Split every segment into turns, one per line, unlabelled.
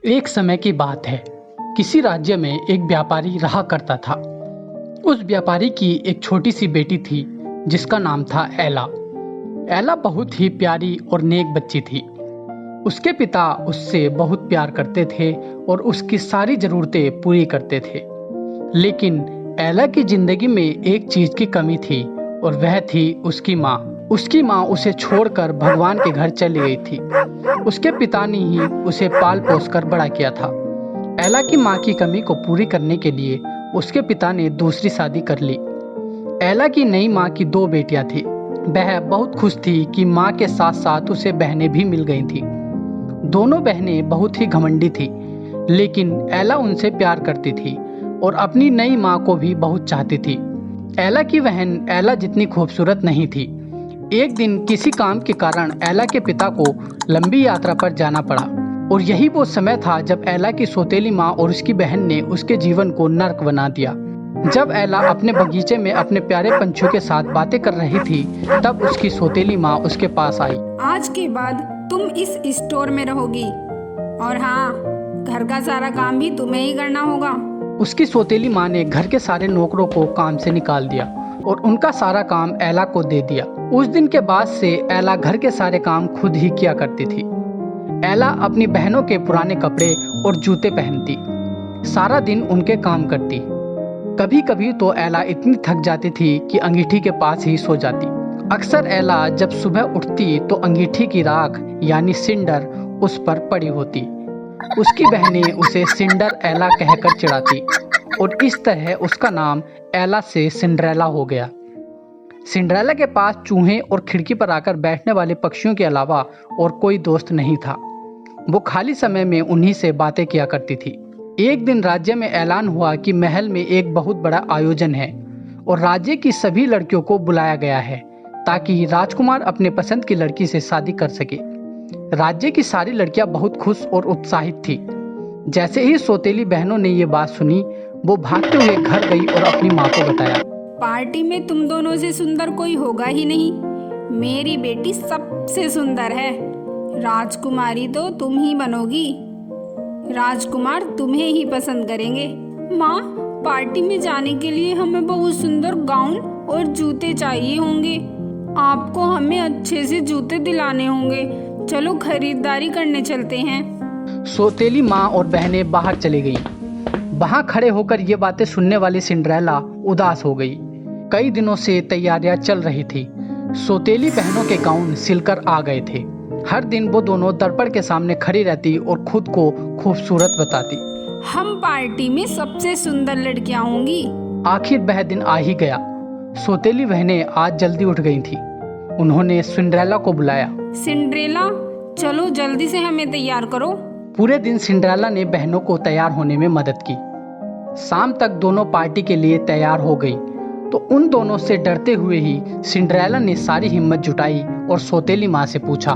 एक समय की बात है। किसी राज्य में एक व्यापारी रहा करता था। उस व्यापारी की एक छोटी सी बेटी थी जिसका नाम था एला। एला बहुत ही प्यारी और नेक बच्ची थी। उसके पिता उससे बहुत प्यार करते थे और उसकी सारी ज़रूरतें पूरी करते थे। लेकिन एला की जिंदगी में एक चीज़ की कमी थी और वह थी उसकी माँ। उसकी माँ उसे छोड़कर भगवान के घर चली गई थी। उसके पिता ने ही उसे पाल पोस कर बड़ा किया था। एला की माँ की कमी को पूरी करने के लिए उसके पिता ने दूसरी शादी कर ली। एला की नई माँ की 2 बेटियां थी। वह बहुत खुश थी कि माँ के साथ साथ उसे बहनें भी मिल गई थी। दोनों बहनें बहुत ही घमंडी थी, लेकिन एला उनसे प्यार करती थी और अपनी नई माँ को भी बहुत चाहती थी। एला की बहन एला जितनी खूबसूरत नहीं थी। एक दिन किसी काम के कारण एला के पिता को लंबी यात्रा पर जाना पड़ा और यही वो समय था जब एला की सौतेली माँ और उसकी बहन ने उसके जीवन को नर्क बना दिया। जब एला अपने बगीचे में अपने प्यारे पंछियों के साथ बातें कर रही थी, तब उसकी सौतेली माँ उसके पास आई।
आज के बाद तुम इस स्टोर में रहोगी और हाँ, घर का सारा काम भी तुम्हें ही करना होगा।
उसकी सौतेली माँ ने घर के सारे नौकरों को काम से निकाल दिया और उनका सारा काम एला को दे दिया। उस दिन के बाद से एला घर के सारे काम खुद ही किया करती थी। एला अपनी बहनों के पुराने कपड़े और जूते पहनती, सारा दिन उनके काम करती। कभी कभी तो एला इतनी थक जाती थी कि अंगीठी के पास ही सो जाती। अक्सर एला जब सुबह उठती तो अंगीठी की राख यानी सिंडर उस पर पड़ी होती। उसकी बहनें उसे सिंडर एला कहकर चिढ़ाती और इस तरह उसका नाम एला से सिंड्रेला हो गया। सिंड्रेला के पास चूहे और खिड़की पर आकर बैठने वाले पक्षियों के अलावा और कोई दोस्त नहीं था। वो खाली समय में उन्हीं से बातें किया करती थी। एक दिन राज्य में ऐलान हुआ कि महल में एक बहुत बड़ा आयोजन है और राज्य की सभी लड़कियों को बुलाया गया है ताकि राजकुमार अपने पसंद की लड़की से शादी कर सके। राज्य की सारी लड़कियां बहुत खुश और उत्साहित थी। जैसे ही सौतेली बहनों ने ये बात सुनी, वो भागते हुए घर गई और अपनी माँ को बताया।
पार्टी में तुम दोनों से सुंदर कोई होगा ही नहीं। मेरी बेटी सबसे सुंदर है। राजकुमारी तो तुम ही बनोगी। राजकुमार तुम्हें ही पसंद करेंगे। माँ, पार्टी में जाने के लिए हमें बहुत सुंदर गाउन और जूते चाहिए होंगे। आपको हमें अच्छे से जूते दिलाने होंगे। चलो खरीदारी करने चलते हैं।
सौतेली माँ और बहनें बाहर चली गईं। वहां खड़े होकर ये बातें सुनने वाली सिंड्रेला उदास हो गई। कई दिनों से तैयारियां चल रही थी। सौतेली बहनों के गाउन सिलकर आ गए थे। हर दिन वो दोनों दर्पण के सामने खड़ी रहती और खुद को खूबसूरत बताती।
हम पार्टी में सबसे सुंदर लड़कियां होंगी।
आखिर वह दिन आ ही गया। सौतेली बहनें आज जल्दी उठ गई थी। उन्होंने सिंड्रेला को बुलाया।
सिंड्रेला, चलो जल्दी से हमें तैयार करो।
पूरे दिन सिंड्रेला ने बहनों को तैयार होने में मदद की। शाम तक दोनों पार्टी के लिए तैयार हो गई तो उन दोनों से डरते हुए ही सिंड्रेला ने सारी हिम्मत जुटाई और सौतेली माँ से पूछा,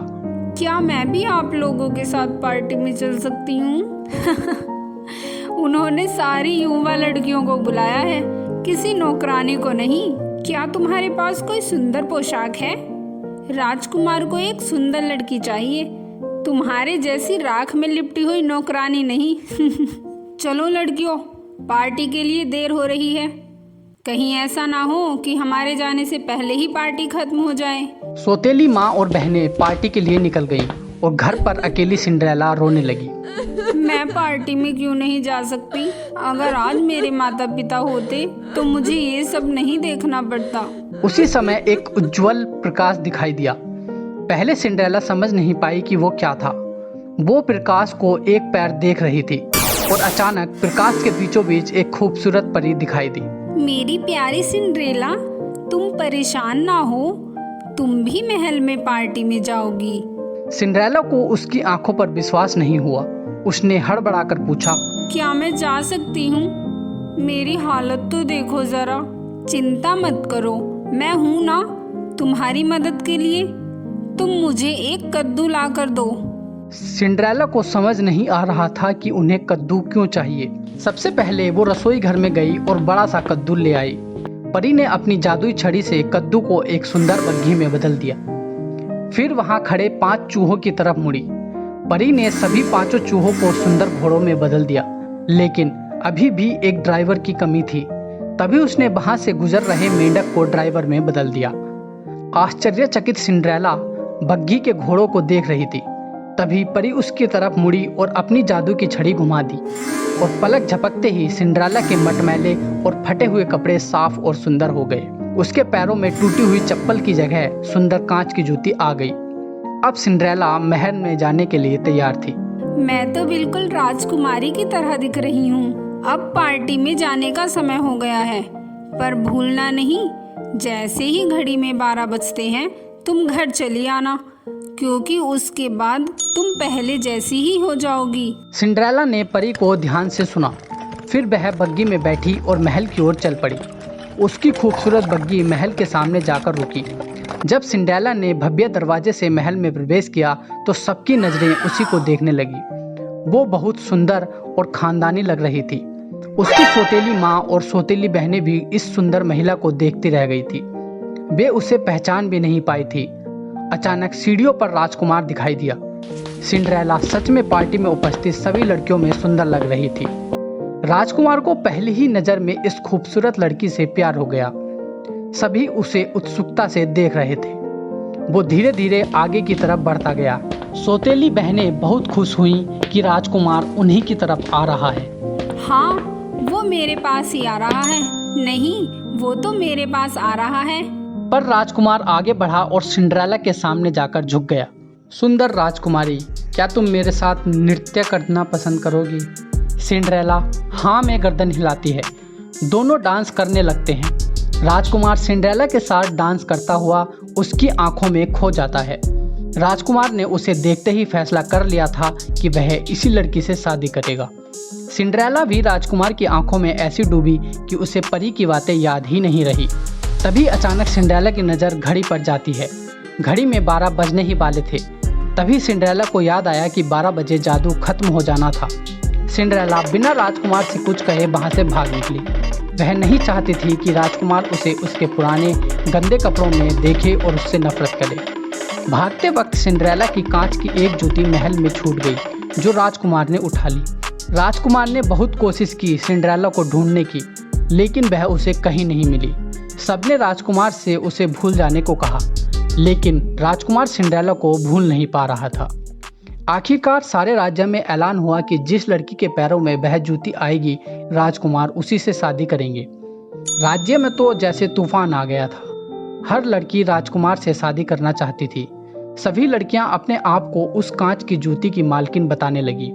क्या मैं भी आप लोगों के साथ पार्टी में चल सकती हूँ? उन्होंने सारी युवा लड़कियों को बुलाया है, किसी नौकरानी को नहीं। क्या तुम्हारे पास कोई सुंदर पोशाक है? राजकुमार को एक सुंदर लड़की चाहिए, तुम्हारे जैसी राख में लिपटी हुई नौकरानी नहीं। चलो लड़कियों, पार्टी के लिए देर हो रही है। कहीं ऐसा ना हो कि हमारे जाने से पहले ही पार्टी खत्म हो जाए।
सौतेली माँ और बहनें पार्टी के लिए निकल गईं और घर पर अकेली सिंड्रेला रोने लगी।
मैं पार्टी में क्यों नहीं जा सकती? अगर आज मेरे माता पिता होते तो मुझे ये सब नहीं देखना पड़ता।
उसी समय एक उज्जवल प्रकाश दिखाई दिया। पहले सिंड्रेला समझ नहीं पाई कि वो क्या था। वो प्रकाश को एक पैर देख रही थी और अचानक प्रकाश के बीचों बीच एक खूबसूरत परी दिखाई दी।
मेरी प्यारी सिंड्रेला, तुम परेशान ना हो, तुम भी महल में पार्टी में जाओगी।
सिंड्रेला को उसकी आंखों पर विश्वास नहीं हुआ। उसने हड़बड़ाकर पूछा,
क्या मैं जा सकती हूँ? मेरी हालत तो देखो जरा। चिंता मत करो, मैं हूँ ना तुम्हारी मदद के लिए। तुम मुझे एक कद्दू ला कर दो।
सिंड्रेला को समझ नहीं आ रहा था कि उन्हें कद्दू क्यों चाहिए। सबसे पहले वो रसोई घर में गई और बड़ा सा कद्दू ले आई। परी ने अपनी जादुई छड़ी से कद्दू को एक सुंदर बग्घी में बदल दिया। फिर वहां खड़े 5 चूहों की तरफ मुड़ी। परी ने सभी 5 चूहों को सुंदर घोड़ों में बदल दिया, लेकिन अभी भी एक ड्राइवर की कमी थी। तभी उसने वहां से गुजर रहे मेंढक को ड्राइवर में बदल दिया। आश्चर्यचकित सिंड्रेला बग्घी के घोड़ों को देख रही थी। तभी परी उसकी तरफ मुड़ी और अपनी जादू की छड़ी घुमा दी, और पलक झपकते ही सिंड्रेला के मटमैले और फटे हुए कपड़े साफ और सुंदर हो गए। उसके पैरों में टूटी हुई चप्पल की जगह सुंदर कांच की जूती आ गई। अब सिंड्रेला महल में जाने के लिए तैयार थी।
मैं तो बिल्कुल राजकुमारी की तरह दिख रही हूँ। अब पार्टी में जाने का समय हो गया है, पर भूलना नहीं, जैसे ही घड़ी में 12 बजते हैं तुम घर चली आना, क्योंकि उसके बाद तुम पहले जैसी ही हो जाओगी।
सिंड्रेला ने परी को ध्यान से सुना, फिर वह बग्घी में बैठी और महल की ओर चल पड़ी। उसकी खूबसूरत बग्घी महल के सामने जाकर रुकी। जब सिंड्रेला ने भव्य दरवाजे से महल में प्रवेश किया तो सबकी नजरें उसी को देखने लगी। वो बहुत सुंदर और खानदानी लग रही थी। उसकी सौतेली माँ और सौतेली बहनें भी इस सुंदर महिला को देखती रह गई थी। वे उसे पहचान भी नहीं पाई थी। अचानक सीढ़ियों पर राजकुमार दिखाई दिया। सिंड्रेला सच में पार्टी में उपस्थित सभी लड़कियों में सुंदर लग रही थी। राजकुमार को पहली ही नजर में इस खूबसूरत लड़की से प्यार हो गया। सभी उसे उत्सुकता से देख रहे थे। वो धीरे धीरे आगे की तरफ बढ़ता गया। सौतेली बहनें बहुत खुश हुईं कि राजकुमार उन्हीं की तरफ आ रहा है।
हाँ, वो मेरे पास ही आ रहा है। नहीं, वो तो मेरे पास आ रहा है।
पर राजकुमार आगे बढ़ा और सिंड्रेला के सामने जाकर झुक गया। सुंदर राजकुमारी, क्या तुम मेरे साथ नृत्य करना पसंद करोगी? सिंड्रेला हाँ में गर्दन हिलाती है। दोनों डांस करने लगते हैं। राजकुमार सिंड्रेला के साथ डांस करता हुआ उसकी आंखों में खो जाता है। राजकुमार ने उसे देखते ही फैसला कर लिया था कि वह इसी लड़की से शादी करेगा। सिंड्रेला भी राजकुमार की आंखों में ऐसी डूबी कि उसे परी की बातें याद ही नहीं रही। तभी अचानक सिंड्रेला की नज़र घड़ी पर जाती है। घड़ी में 12 बजने ही वाले थे। तभी सिंड्रेला को याद आया कि 12 बजे जादू खत्म हो जाना था। सिंड्रेला बिना राजकुमार से कुछ कहे वहां से भाग निकली। वह नहीं चाहती थी कि राजकुमार उसे उसके पुराने गंदे कपड़ों में देखे और उससे नफरत करे। भागते वक्त सिंड्रेला की कांच की एक जूती महल में छूट गई, जो राजकुमार ने उठा ली। राजकुमार ने बहुत कोशिश की सिंड्रेला को ढूंढने की, लेकिन वह उसे कहीं नहीं मिली। सबने राजकुमार से उसे भूल जाने को कहा, लेकिन राजकुमार सिंड्रेला को भूल नहीं पा रहा था। आखिरकार सारे राज्य में ऐलान हुआ कि जिस लड़की के पैरों में वह जूती आएगी, राजकुमार उसी से शादी करेंगे। राज्य में तो जैसे तूफान आ गया था। हर लड़की राजकुमार से शादी करना चाहती थी। सभी लड़कियां अपने आप को उस कांच की जूती की मालकिन बताने लगी।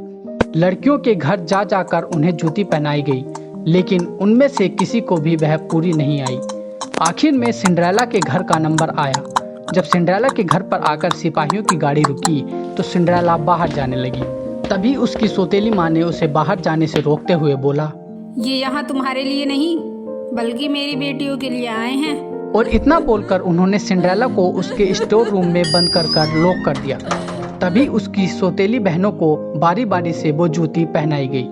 लड़कियों के घर जा जाकर उन्हें जूती पहनाई गई, लेकिन उनमें से किसी को भी वह पूरी नहीं आई। आखिर में सिंड्रेला के घर का नंबर आया। जब सिंड्रेला के घर पर आकर सिपाहियों की गाड़ी रुकी तो सिंड्रेला बाहर जाने लगी। तभी उसकी सौतेली माँ ने उसे बाहर जाने से रोकते हुए बोला,
ये यहाँ तुम्हारे लिए नहीं, बल्कि मेरी बेटियों के लिए आए हैं।
और इतना बोलकर उन्होंने सिंड्रेला को उसके स्टोर रूम में बंद कर लॉक कर दिया। तभी उसकी सौतेली बहनों को बारी बारी से वो जूती पहनाई गई,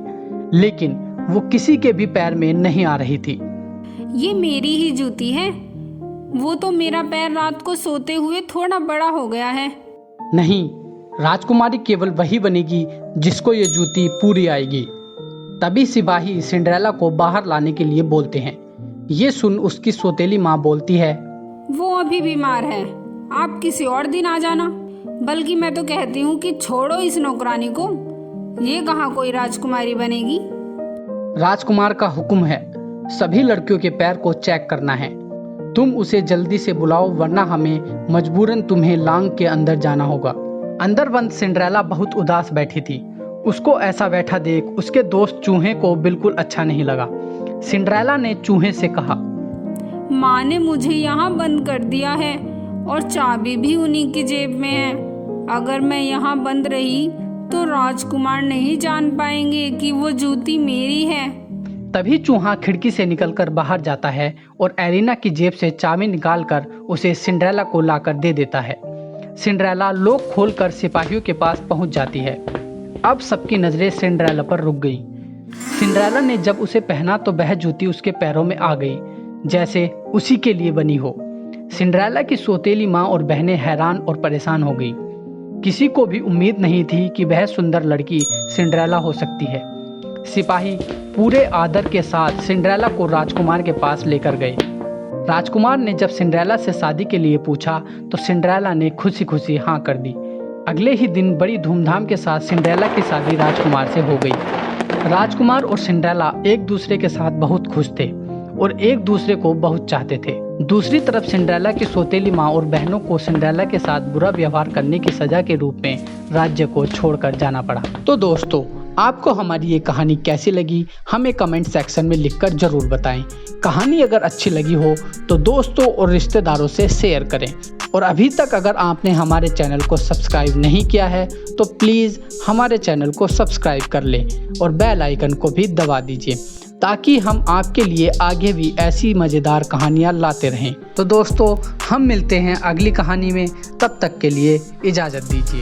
लेकिन वो किसी के भी पैर में नहीं आ रही थी।
ये मेरी ही जूती है। वो तो मेरा पैर रात को सोते हुए थोड़ा बड़ा हो गया है।
नहीं, राजकुमारी केवल वही बनेगी जिसको ये जूती पूरी आएगी। तभी सिपाही सिंड्रेला को बाहर लाने के लिए बोलते हैं। ये सुन उसकी सौतेली माँ बोलती है,
वो अभी बीमार है, आप किसी और दिन आ जाना। बल्कि मैं तो कहती हूँ कि छोड़ो इस नौकरानी को, ये कहाँ कोई राजकुमारी बनेगी।
राजकुमार का हुक्म है, सभी लड़कियों के पैर को चेक करना है। तुम उसे जल्दी से बुलाओ, वरना हमें मजबूरन तुम्हें लांग के अंदर जाना होगा। अंदर बंद सिंड्रेला बहुत उदास बैठी थी। उसको ऐसा बैठा देख उसके दोस्त चूहे को बिल्कुल अच्छा नहीं लगा। सिंड्रेला ने चूहे से कहा,
माँ ने मुझे यहाँ बंद कर दिया है और चाबी भी उन्हीं की जेब में है। अगर मैं यहाँ बंद रही तो राजकुमार नहीं जान पाएंगे कि वो जूती मेरी है।
तभी चूहा खिड़की से निकलकर बाहर जाता है और एरिना की जेब से चाबी निकालकर उसे सिंड्रेला को लाकर दे देता है। सिंड्रेला लॉक खोलकर सिपाहियों के पास पहुंच जाती है। अब सबकी नजरें सिंड्रेला पर रुक गई। सिंड्रेला ने जब उसे पहना तो वह जूती उसके पैरों में आ गई, जैसे उसी के लिए बनी हो। सिंड्रेला की सौतेली माँ और बहनें हैरान और परेशान हो गई। किसी को भी उम्मीद नहीं थी कि वह सुंदर लड़की सिंड्रेला हो सकती है। सिपाही पूरे आदर के साथ सिंड्रेला को राजकुमार के पास लेकर गए। राजकुमार ने जब सिंड्रेला से शादी के लिए पूछा तो सिंड्रेला ने खुशी खुशी हाँ कर दी। अगले ही दिन बड़ी धूमधाम के साथ सिंड्रेला की शादी राजकुमार से हो गई। राजकुमार और सिंड्रेला एक दूसरे के साथ बहुत खुश थे और एक दूसरे को बहुत चाहते थे। दूसरी तरफ सिंड्रेला की सौतेली माँ और बहनों को सिंड्रेला के साथ बुरा व्यवहार करने की सजा के रूप में राज्य को छोड़कर जाना पड़ा। तो दोस्तों, आपको हमारी ये कहानी कैसी लगी हमें कमेंट सेक्शन में लिखकर जरूर बताएं। कहानी अगर अच्छी लगी हो तो दोस्तों और रिश्तेदारों से शेयर करें और अभी तक अगर आपने हमारे चैनल को सब्सक्राइब नहीं किया है तो प्लीज़ हमारे चैनल को सब्सक्राइब कर लें और बेल आइकन को भी दबा दीजिए ताकि हम आपके लिए आगे भी ऐसी मज़ेदार कहानियाँ लाते रहें। तो दोस्तों, हम मिलते हैं अगली कहानी में, तब तक के लिए इजाज़त दीजिए।